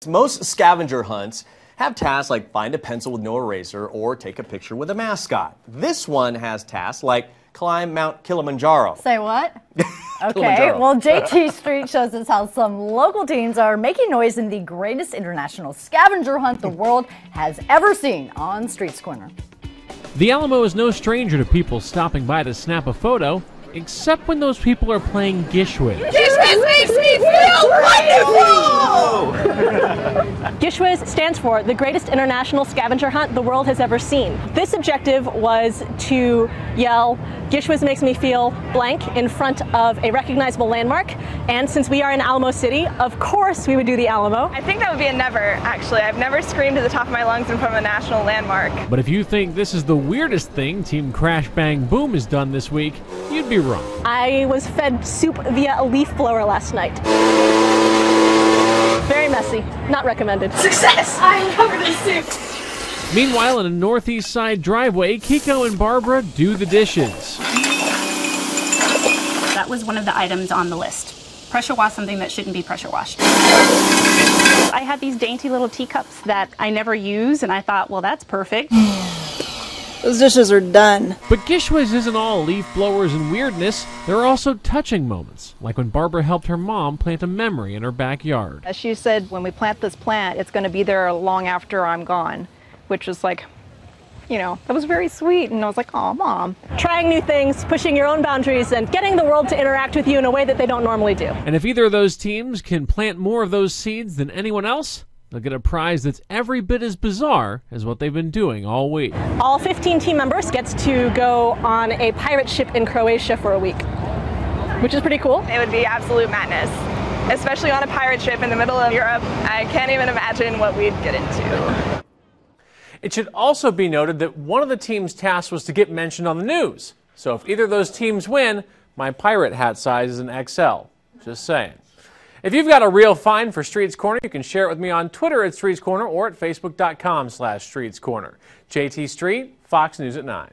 Most scavenger hunts have tasks like find a pencil with no eraser or take a picture with a mascot. This one has tasks like climb Mount Kilimanjaro. Say what? Okay, well, JT Street shows us how some local teens are making noise in the greatest international scavenger hunt the world has ever seen on Streets Corner. The Alamo is no stranger to people stopping by to snap a photo, except when those people are playing GISHWHES. GISHWHES makes me feel wonderful! GISHWHES stands for the greatest international scavenger hunt the world has ever seen. This objective was to yell, GISHWHES makes me feel blank in front of a recognizable landmark. And since we are in Alamo City, of course we would do the Alamo. I think that would be a never, actually. I've never screamed at the top of my lungs in front of a national landmark. But if you think this is the weirdest thing Team Crash Bang Boom has done this week, you'd be wrong. I was fed soup via a leaf blower last night. Very messy. Not recommended. Success! I'm covered in soup. Meanwhile, in a northeast side driveway, Kiko and Barbara do the dishes. That was one of the items on the list. Pressure wash something that shouldn't be pressure washed. I had these dainty little teacups that I never use, and I thought, well, that's perfect. Those dishes are done. But GISHWHES isn't all leaf blowers and weirdness. There are also touching moments, like when Barbara helped her mom plant a memory in her backyard. As she said, when we plant this plant, it's going to be there long after I'm gone, which is like, you know, that was very sweet. And I was like, oh, Mom. Trying new things, pushing your own boundaries, and getting the world to interact with you in a way that they don't normally do. And if either of those teams can plant more of those seeds than anyone else, they'll get a prize that's every bit as bizarre as what they've been doing all week. All 15 team members gets to go on a pirate ship in Croatia for a week, which is pretty cool. It would be absolute madness, especially on a pirate ship in the middle of Europe. I can't even imagine what we'd get into. It should also be noted that one of the team's tasks was to get mentioned on the news. So if either of those teams win, my pirate hat size is an XL. Just saying. If you've got a real find for Streets Corner, you can share it with me on Twitter at Streets Corner or at Facebook.com/Streets Corner. JT Street, Fox News at 9.